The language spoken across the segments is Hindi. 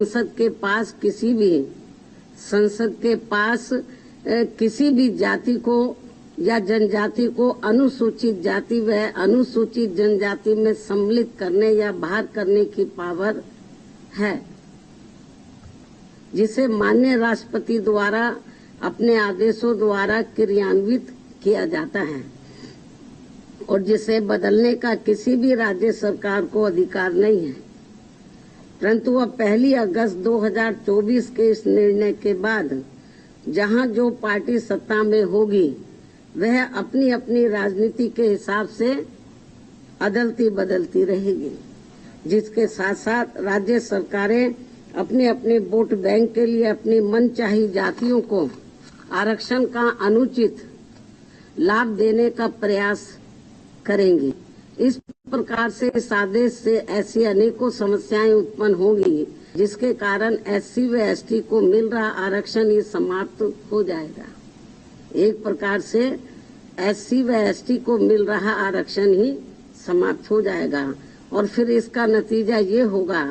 संसद के पास किसी भी जाति को या जनजाति को अनुसूचित जाति व अनुसूचित जनजाति में सम्मिलित करने या बाहर करने की पावर है, जिसे माननीय राष्ट्रपति द्वारा अपने आदेशों द्वारा क्रियान्वित किया जाता है और जिसे बदलने का किसी भी राज्य सरकार को अधिकार नहीं है। परंतु अब 1 अगस्त 2024 के इस निर्णय के बाद जहां जो पार्टी सत्ता में होगी वह अपनी अपनी राजनीति के हिसाब से अदलती बदलती रहेगी, जिसके साथ साथ राज्य सरकारें अपने अपने वोट बैंक के लिए अपनी मनचाही जातियों को आरक्षण का अनुचित लाभ देने का प्रयास करेंगी। इस प्रकार से इस आदेश से ऐसी अनेकों समस्याएं उत्पन्न होंगी, जिसके कारण SC व ST को मिल रहा आरक्षण ही समाप्त हो जाएगा। एक प्रकार से SC व ST को मिल रहा आरक्षण ही समाप्त हो जाएगा और फिर इसका नतीजा ये होगा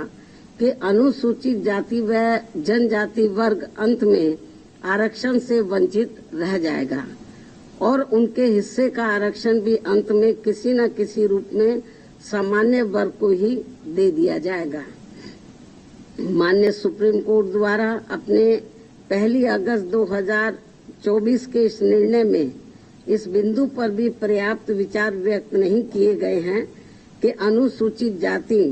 कि अनुसूचित जाति व जनजाति वर्ग अंत में आरक्षण से वंचित रह जाएगा और उनके हिस्से का आरक्षण भी अंत में किसी न किसी रूप में सामान्य वर्ग को ही दे दिया जाएगा। माननीय सुप्रीम कोर्ट द्वारा अपने 1 अगस्त 2024 के इस निर्णय में इस बिंदु पर भी पर्याप्त विचार व्यक्त नहीं किए गए हैं कि अनुसूचित जाति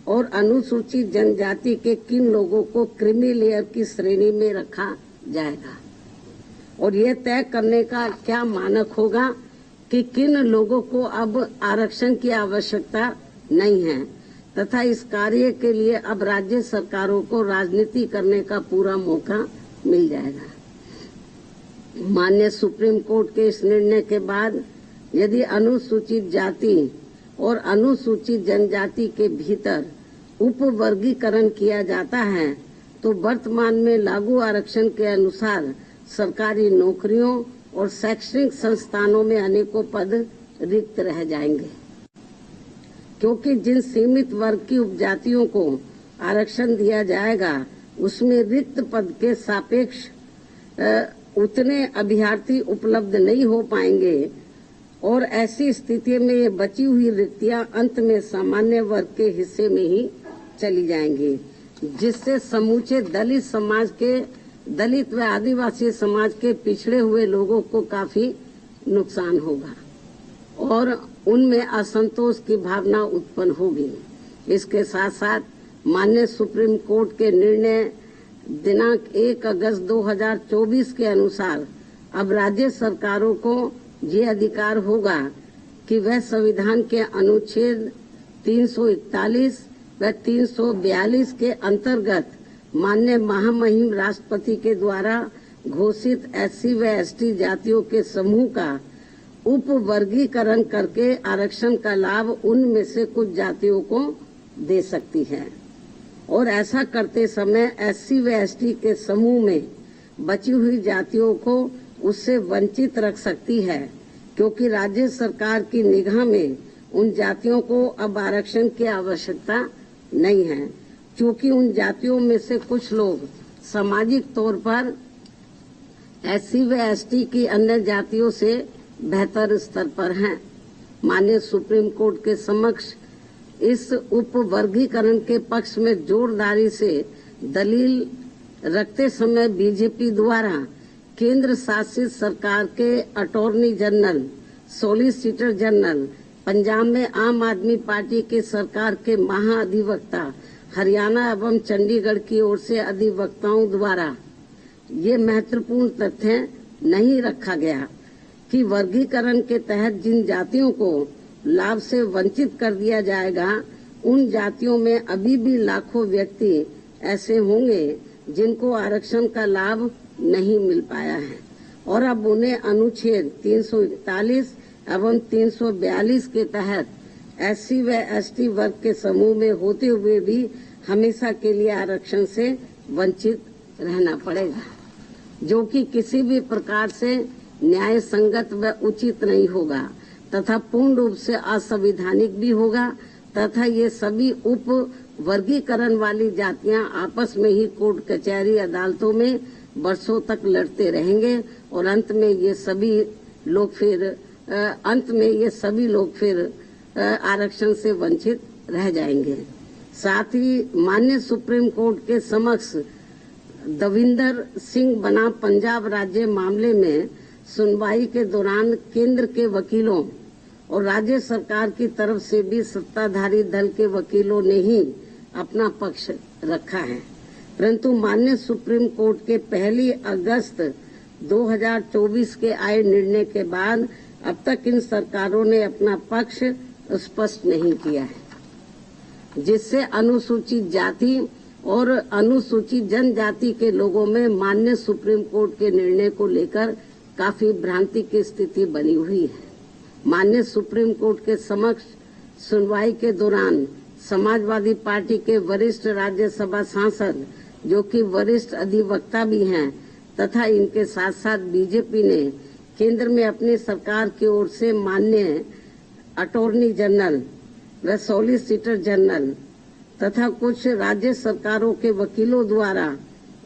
और अनुसूचित जनजाति के किन लोगों को क्रीमी लेयर की श्रेणी में रखा जाएगा और ये तय करने का क्या मानक होगा कि किन लोगों को अब आरक्षण की आवश्यकता नहीं है तथा इस कार्य के लिए अब राज्य सरकारों को राजनीति करने का पूरा मौका मिल जाएगा। माननीय सुप्रीम कोर्ट के इस निर्णय के बाद यदि अनुसूचित जाति और अनुसूचित जनजाति के भीतर उप वर्गीकरण किया जाता है तो वर्तमान में लागू आरक्षण के अनुसार सरकारी नौकरियों और शैक्षणिक संस्थानों में अनेकों पद रिक्त रह जाएंगे, क्योंकि जिन सीमित वर्ग की उपजातियों को आरक्षण दिया जाएगा उसमें रिक्त पद के सापेक्ष उतने अभ्यर्थी उपलब्ध नहीं हो पाएंगे और ऐसी स्थिति में ये बची हुई रिक्तियां अंत में सामान्य वर्ग के हिस्से में ही चली जाएंगी, जिससे समूचे दलित व आदिवासी समाज के पिछड़े हुए लोगों को काफी नुकसान होगा और उनमें असंतोष की भावना उत्पन्न होगी। इसके साथ साथ माननीय सुप्रीम कोर्ट के निर्णय दिनांक 1 अगस्त 2024 के अनुसार अब राज्य सरकारों को ये अधिकार होगा कि वह संविधान के अनुच्छेद 341 व 342 के अंतर्गत माननीय महामहिम राष्ट्रपति के द्वारा घोषित SC व ST जातियों के समूह का उप वर्गीकरण करके आरक्षण का लाभ उनमें से कुछ जातियों को दे सकती है और ऐसा करते समय SC व ST के समूह में बची हुई जातियों को उससे वंचित रख सकती है, क्योंकि राज्य सरकार की निगाह में उन जातियों को अब आरक्षण की आवश्यकता नहीं है, क्योंकि उन जातियों में से कुछ लोग सामाजिक तौर पर SC व ST की अन्य जातियों से बेहतर स्तर पर हैं। माननीय सुप्रीम कोर्ट के समक्ष इस उप वर्गीकरण के पक्ष में जोरदारी से दलील रखते समय बीजेपी द्वारा केंद्र शासित सरकार के attorney general, solicitor general, Punjab में आम आदमी पार्टी की सरकार के महाअधिवक्ता, हरियाणा एवं चंडीगढ़ की ओर से अधिवक्ताओं द्वारा ये महत्वपूर्ण तथ्य नहीं रखा गया कि वर्गीकरण के तहत जिन जातियों को लाभ से वंचित कर दिया जाएगा उन जातियों में अभी भी लाखों व्यक्ति ऐसे होंगे जिनको आरक्षण का लाभ नहीं मिल पाया है और अब उन्हें अनुच्छेद 341 एवं 342 के तहत SC व ST वर्ग के समूह में होते हुए भी हमेशा के लिए आरक्षण से वंचित रहना पड़ेगा, जो कि किसी भी प्रकार से न्याय संगत व उचित नहीं होगा तथा पूर्ण रूप से असंवैधानिक भी होगा तथा ये सभी उप वर्गीकरण वाली जातियां आपस में ही कोर्ट कचहरी अदालतों में वर्षों तक लड़ते रहेंगे और अंत में ये सभी लोग फिर आरक्षण से वंचित रह जाएंगे। साथ ही माननीय सुप्रीम कोर्ट के समक्ष दविंदर सिंह बनाम पंजाब राज्य मामले में सुनवाई के दौरान केंद्र के वकीलों और राज्य सरकार की तरफ से भी सत्ताधारी दल के वकीलों ने ही अपना पक्ष रखा है, परंतु माननीय सुप्रीम कोर्ट के 1 अगस्त 2024 के आए निर्णय के बाद अब तक इन सरकारों ने अपना पक्ष स्पष्ट नहीं किया है, जिससे अनुसूचित जाति और अनुसूचित जनजाति के लोगों में माननीय सुप्रीम कोर्ट के निर्णय को लेकर काफी भ्रांति की स्थिति बनी हुई है। माननीय सुप्रीम कोर्ट के समक्ष सुनवाई के दौरान समाजवादी पार्टी के वरिष्ठ राज्यसभा सांसद, जो कि वरिष्ठ अधिवक्ता भी हैं, तथा इनके साथ साथ बीजेपी ने केंद्र में अपनी सरकार की ओर से माननीय अटॉर्नी जनरल व सॉलिसिटर जनरल तथा कुछ राज्य सरकारों के वकीलों द्वारा,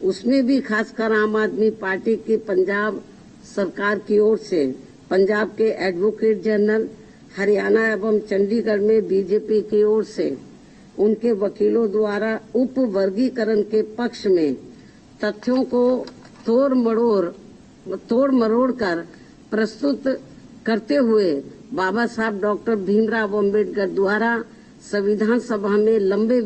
उसमें भी खासकर आम आदमी पार्टी की पंजाब सरकार की ओर से पंजाब के एडवोकेट जनरल, हरियाणा एवं चंडीगढ़ में बीजेपी की ओर से उनके वकीलों द्वारा उप वर्गीकरण के पक्ष में तथ्यों को तोड़ मरोड़ कर प्रस्तुत करते हुए बाबा साहब डॉक्टर भीमराव अम्बेडकर द्वारा संविधान सभा में लंबे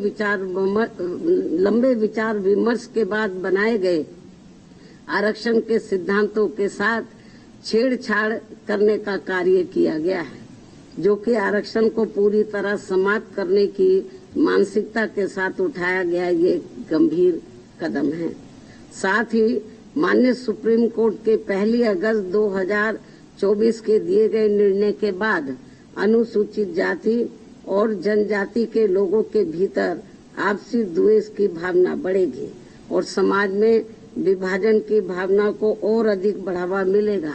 विचार विमर्श के बाद बनाए गए आरक्षण के सिद्धांतों के साथ छेड़छाड़ करने का कार्य किया गया है, जो कि आरक्षण को पूरी तरह समाप्त करने की मानसिकता के साथ उठाया गया ये गंभीर कदम है। साथ ही माननीय सुप्रीम कोर्ट के 1 अगस्त 2024 के दिए गए निर्णय के बाद अनुसूचित जाति और जनजाति के लोगों के भीतर आपसी द्वेष की भावना बढ़ेगी और समाज में विभाजन की भावना को और अधिक बढ़ावा मिलेगा,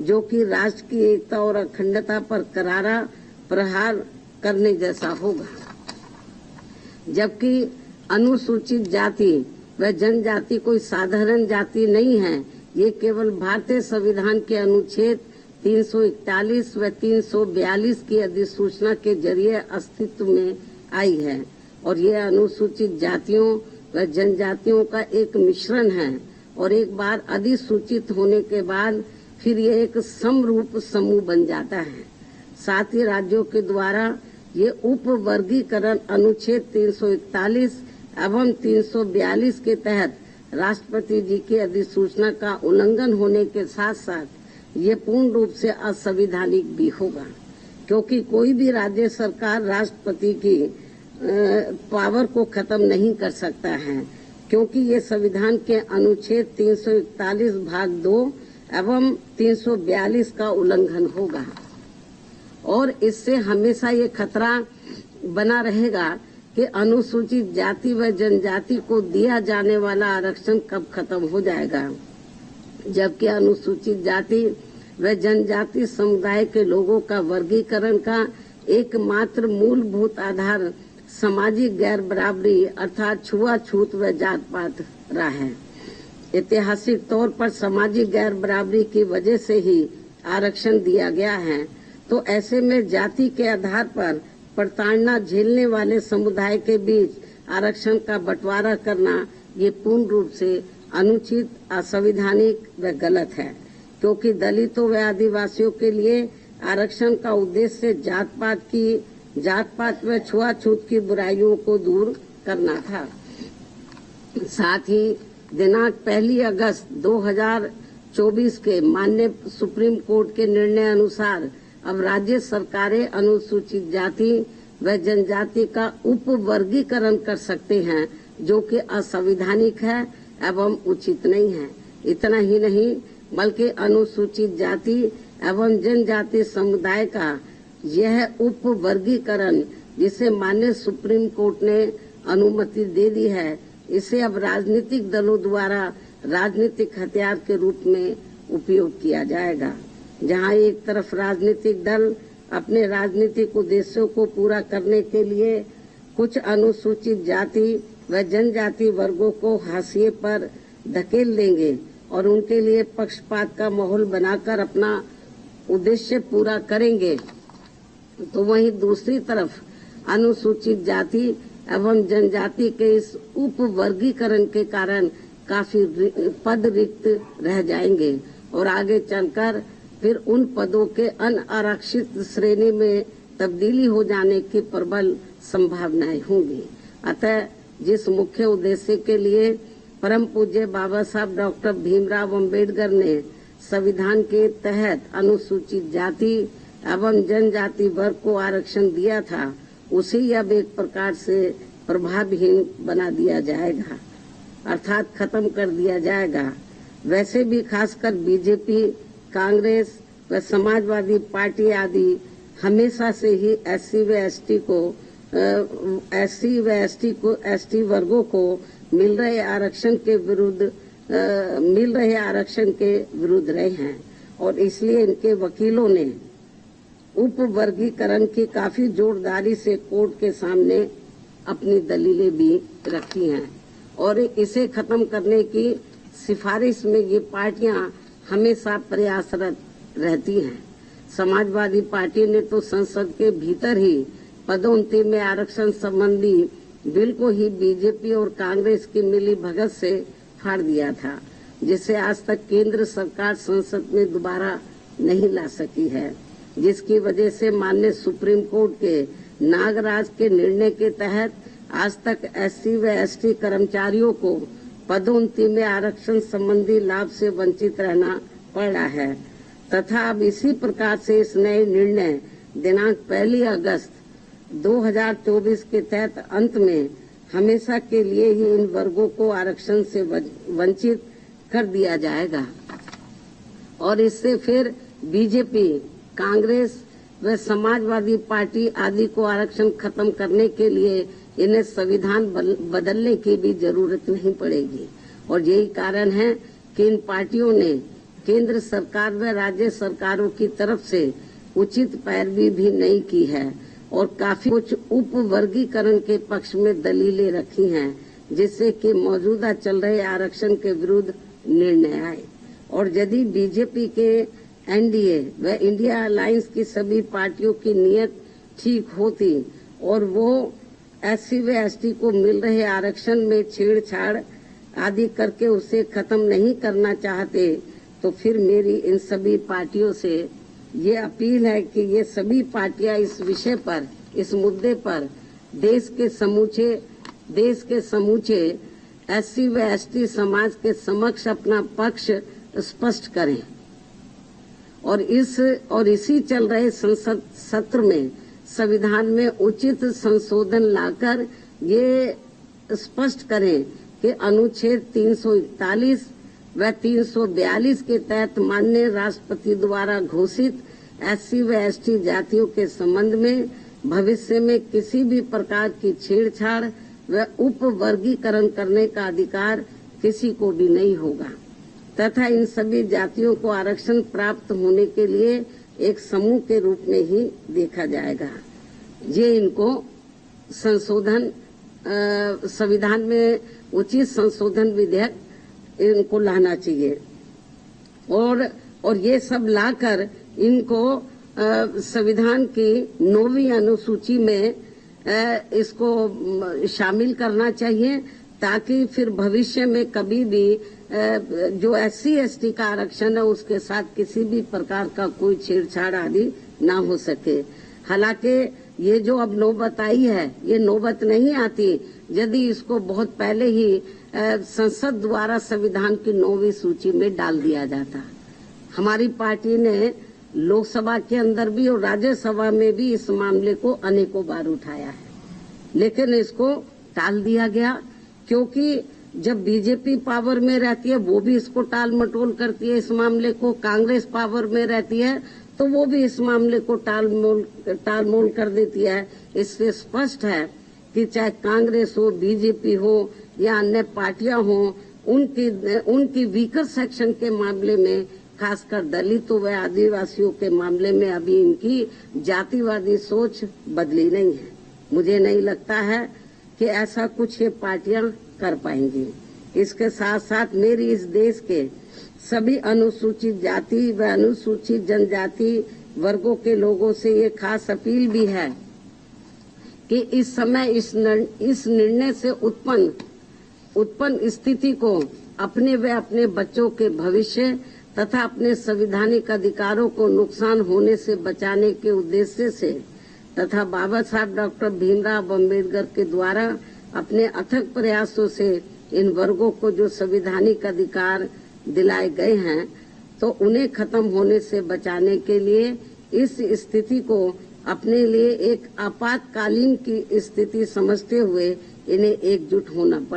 जो कि राष्ट्र की एकता और अखंडता पर करारा प्रहार करने जैसा होगा। जबकि अनुसूचित जाति व जनजाति कोई साधारण जाति नहीं है, ये केवल भारतीय संविधान के अनुच्छेद 341 व 342 की अधिसूचना के जरिए अस्तित्व में आई है और ये अनुसूचित जातियों व जनजातियों का एक मिश्रण है और एक बार अधिसूचित होने के बाद फिर ये एक समरूप समूह बन जाता है। साथ ही राज्यों के द्वारा ये उप वर्गीकरण अनुच्छेद 341 एवं 342 के तहत राष्ट्रपति जी की अधिसूचना का उल्लंघन होने के साथ साथ ये पूर्ण रूप से असंवैधानिक भी होगा, क्योंकि कोई भी राज्य सरकार राष्ट्रपति की पावर को खत्म नहीं कर सकता है, क्योंकि ये संविधान के अनुच्छेद 341 भाग 2 एवं 342 का उल्लंघन होगा और इससे हमेशा ये खतरा बना रहेगा कि अनुसूचित जाति व जनजाति को दिया जाने वाला आरक्षण कब खत्म हो जाएगा, जबकि अनुसूचित जाति व जनजाति समुदाय के लोगों का वर्गीकरण का एकमात्र मूलभूत आधार सामाजिक गैर बराबरी अर्थात छुआछूत व जात पात रहा है। ऐतिहासिक तौर पर सामाजिक गैर बराबरी की वजह से ही आरक्षण दिया गया है, तो ऐसे में जाति के आधार पर प्रताड़ना झेलने वाले समुदाय के बीच आरक्षण का बंटवारा करना ये पूर्ण रूप से अनुचित, असंवैधानिक व गलत है, क्योंकि दलितों व आदिवासियों के लिए आरक्षण का उद्देश्य जात पात व छुआछूत की बुराइयों को दूर करना था। साथ ही दिनांक 1 अगस्त 2024 के माननीय सुप्रीम कोर्ट के निर्णय अनुसार अब राज्य सरकारें अनुसूचित जाति व जनजाति का उप वर्गीकरण कर सकते हैं, जो कि असंवैधानिक है एवं उचित नहीं है। इतना ही नहीं बल्कि अनुसूचित जाति एवं जनजाति समुदाय का यह उप वर्गीकरण जिसे माननीय सुप्रीम कोर्ट ने अनुमति दे दी है, इसे अब राजनीतिक दलों द्वारा राजनीतिक हथियार के रूप में उपयोग किया जाएगा, जहां एक तरफ राजनीतिक दल अपने राजनीतिक उद्देश्यों को पूरा करने के लिए कुछ अनुसूचित जाति व जनजाति वर्गों को हाशिए पर धकेल देंगे और उनके लिए पक्षपात का माहौल बनाकर अपना उद्देश्य पूरा करेंगे, तो वहीं दूसरी तरफ अनुसूचित जाति एवं जनजाति के इस उप वर्गीकरण के कारण काफी पद रिक्त रह जाएंगे और आगे चलकर फिर उन पदों के अनारक्षित श्रेणी में तब्दीली हो जाने की प्रबल संभावनाएं होंगी। अतः जिस मुख्य उद्देश्य के लिए परम पूज्य बाबा साहब डॉक्टर भीमराव अंबेडकर ने संविधान के तहत अनुसूचित जाति एवं जनजाति वर्ग को आरक्षण दिया था, उसे अब एक प्रकार से प्रभावहीन बना दिया जाएगा, अर्थात खत्म कर दिया जाएगा। वैसे भी खासकर बीजेपी, कांग्रेस व समाजवादी पार्टी आदि हमेशा से ही एसटी वर्गों को मिल रहे आरक्षण के विरुद्ध रहे हैं और इसलिए इनके वकीलों ने उप वर्गीकरण की काफी जोरदारी से कोर्ट के सामने अपनी दलीलें भी रखी हैं और इसे खत्म करने की सिफारिश में ये पार्टियां हमेशा प्रयासरत रहती हैं। समाजवादी पार्टी ने तो संसद के भीतर ही पदोन्नति में आरक्षण संबंधी बिल को ही बीजेपी और कांग्रेस की मिली भगत से फाड़ दिया था, जिसे आज तक केंद्र सरकार संसद में दोबारा नहीं ला सकी है, जिसकी वजह से माननीय सुप्रीम कोर्ट के नागराज के निर्णय के तहत आज तक एससी व एसटी कर्मचारियों को पदोन्नति में आरक्षण संबंधी लाभ से वंचित रहना पड़ रहा है तथा अब इसी प्रकार से इस नए निर्णय दिनांक 1 अगस्त 2024 के तहत अंत में हमेशा के लिए ही इन वर्गों को आरक्षण से वंचित कर दिया जाएगा और इससे फिर बीजेपी, कांग्रेस व समाजवादी पार्टी आदि को आरक्षण खत्म करने के लिए इन्हें संविधान बदलने की भी जरूरत नहीं पड़ेगी। और यही कारण है कि इन पार्टियों ने केंद्र सरकार व राज्य सरकारों की तरफ से उचित पैरवी भी नहीं की है और काफी कुछ उप वर्गीकरण के पक्ष में दलीलें रखी हैं, जिससे कि मौजूदा चल रहे आरक्षण के विरुद्ध निर्णय आए। और यदि बीजेपी के एनडीए व इंडिया अलायंस की सभी पार्टियों की नीयत ठीक होती और वो एससी व एसटी को मिल रहे आरक्षण में छेड़छाड़ आदि करके उसे खत्म नहीं करना चाहते, तो फिर मेरी इन सभी पार्टियों से ये अपील है कि ये सभी पार्टियां इस विषय पर, इस मुद्दे पर देश के समूचे एससी व एसटी समाज के समक्ष अपना पक्ष स्पष्ट करें और इसी चल रहे संसद सत्र में संविधान में उचित संशोधन लाकर ये स्पष्ट करें कि अनुच्छेद 341 व 342 के तहत माननीय राष्ट्रपति द्वारा घोषित एससी व एसटी जातियों के संबंध में भविष्य में किसी भी प्रकार की छेड़छाड़ व उप वर्गीकरण करने का अधिकार किसी को भी नहीं होगा तथा इन सभी जातियों को आरक्षण प्राप्त होने के लिए एक समूह के रूप में ही देखा जाएगा। ये इनको संशोधन संविधान में उचित संशोधन विधेयक इनको लाना चाहिए और ये सब लाकर इनको संविधान की 9वीं अनुसूची में इसको शामिल करना चाहिए ताकि फिर भविष्य में कभी भी जो एससी एसटी का आरक्षण है उसके साथ किसी भी प्रकार का कोई छेड़छाड़ आदि ना हो सके। हालांकि ये जो अब नौबत आई है ये नौबत नहीं आती यदि इसको बहुत पहले ही संसद द्वारा संविधान की 9वीं सूची में डाल दिया जाता। हमारी पार्टी ने लोकसभा के अंदर भी और राज्यसभा में भी इस मामले को अनेकों बार उठाया है, लेकिन इसको टाल दिया गया क्योंकि जब बीजेपी पावर में रहती है वो भी इसको टाल मटोल करती है। इस मामले को कांग्रेस पावर में रहती है तो वो भी इस मामले को टालमोल कर देती है। इससे स्पष्ट है कि चाहे कांग्रेस हो, बीजेपी हो या अन्य पार्टियां हो, उनकी वीकर सेक्शन के मामले में, खासकर दलितों व आदिवासियों के मामले में अभी इनकी जातिवादी सोच बदली नहीं है। मुझे नहीं लगता है कि ऐसा कुछ ये पार्टियां कर पाएंगी। इसके साथ साथ मेरी इस देश के सभी अनुसूचित जाति व अनुसूचित जनजाति वर्गों के लोगों से ये खास अपील भी है कि इस समय इस निर्णय से उत्पन्न स्थिति को अपने व अपने बच्चों के भविष्य तथा अपने संवैधानिक अधिकारों को नुकसान होने से बचाने के उद्देश्य से तथा बाबा साहब डॉक्टर भीमराव अम्बेडकर के द्वारा अपने अथक प्रयासों से इन वर्गों को जो संवैधानिक अधिकार दिलाए गए हैं, तो उन्हें खत्म होने से बचाने के लिए इस स्थिति को अपने लिए एक आपातकालीन की स्थिति समझते हुए इन्हें एकजुट होना पड़ेगा।